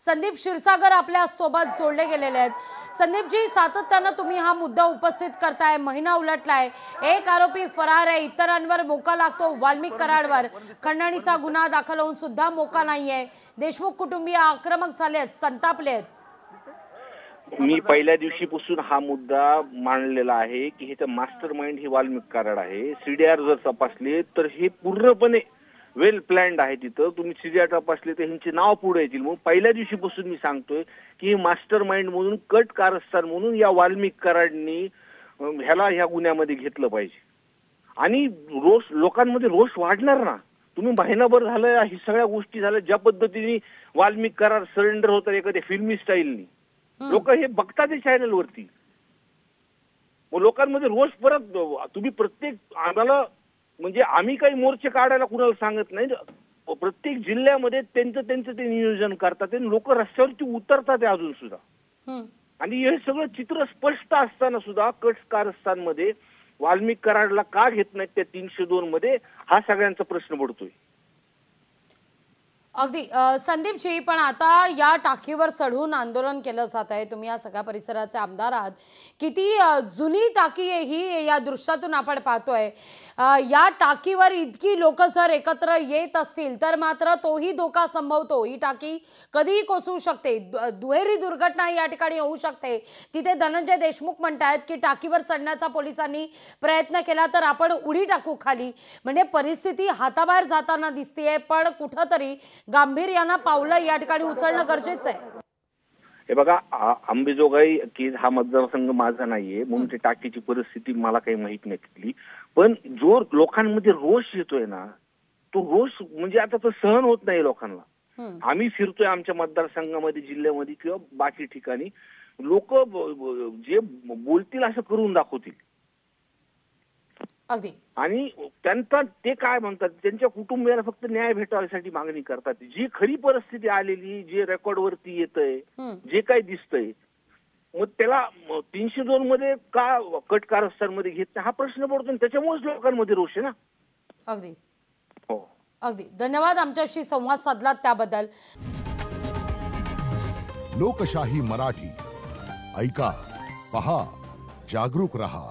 संदीप क्षीरसागर आपल्या सोबत जोडले गेलेले आहेत। संदीपजी, सातत्याने तुम्ही हा मुद्दा उपस्थित करताय, महिना उलटलाय, एक आरोपी फरार आहे, इतरांवर मोका लागतो, वाल्मिक कराडवर खंडणीचा गुन्हा दाखल होऊन सुद्धा मोका नाहीये, देशमुख कुटुंबीय आक्रमक झालेत, संतापलेत। मी पहिल्या दिवशीपासून हा मुद्दा मांडलेला आहे की हे तर मास्टर माइंड ही वाल्मिक कराड आहे। सीडीआर जर तपासले तर हे पूर्णपणे वेल प्लॅन्ड आहे। तिथं तुम्ही सीडीआर तपासले तर ह्यांचे नाव पुढे येतील। म्हणून पहिल्या दिवशीपासून मी सांगतोय की मास्टर माइंड म्हणून, कट कारस्थान म्हणून या वाल्मिक कराडनी ह्याला ह्या गुन्ह्यामध्ये घेतलं पाहिजे। आणि रोष, लोकांमध्ये रोष वाढणार ना। तुम्ही महिनाभर झालं ही सगळ्या गोष्टी झाल्या, ज्या पद्धतीने वाल्मिक कराड सरेंडर होतात एखाद्या फिल्मी स्टाईलनी, लोक हे बघतात चॅनल वरती। मग लोकांमध्ये रोष परत, तुम्ही प्रत्येक, आम्हाला म्हणजे आम्ही काही मोर्चे काढायला कुणाला सांगत नाही, प्रत्येक जिल्ह्यामध्ये त्यांचं ते नियोजन करतात, लोक रस्त्यावरती उतरतात अजून सुद्धा। आणि हे सगळं चित्र स्पष्ट असताना सुद्धा कट कारस्थानमध्ये वाल्मिक कराडला का घेत नाहीत त्या 302 मध्ये, हा सगळ्यांचा प्रश्न पडतोय। अगदी संदीपजी, पण आता या टाकीवर चढून आंदोलन केलं जात आहे, तुम्ही या सगळ्या परिसराचे आमदार आहात, किती जुनी टाकी आहे ही या दृश्यातून आपण पाहतोय। या टाकीवर इतकी लोक जर एकत्र येत असतील तर मात्र तोही धोका संभवतो, ही टाकी कधीही कोसळू शकते, दुहेरी दुर्घटना या ठिकाणी होऊ शकते। तिथे धनंजय देशमुख म्हणतात की टाकीवर चढण्याचा पोलिसांनी प्रयत्न केला तर आपण उडी टाकू खाली, म्हणजे परिस्थिती हाताबाहेर जाताना दिसतेय, पण कुठंतरी गांभीर्यानं पावलं या ठिकाणी उचलणं गरजेचं आहे। हे बघा, अंबेजोगाई की हा मतदारसंघ माझा नाहीये म्हणून ते टाकीची परिस्थिती मला काही माहित नाही तिथली, पण जो लोकांमध्ये रोष येतोय ना, तो रोष म्हणजे आता तो सहन होत नाही लोकांना। आम्ही फिरतोय आमच्या मतदारसंघामध्ये, जिल्ह्यामध्ये किंवा बाकी ठिकाणी, लोक जे बोलतील असं करून दाखवतील। अगदी, आणि त्यांचा ते काय म्हणतात, त्यांच्या कुटुंबियाला फक्त न्याय भेटाव्यासाठी मागणी करतात। जी खरी परिस्थिती आलेली, जे रेकॉर्ड वरती येतंय, जे काही दिसतंय, मग त्याला 302 मध्ये का कट कारस्थानमध्ये घेत नाही हा प्रश्न पडतो, त्याच्यामुळेच लोकांमध्ये रोष आहे ना। अगदी, हो, अगदी धन्यवाद आमच्याशी संवाद साधलात त्याबद्दल। लोकशाही मराठी, ऐका, पहा, जागरूक रहा।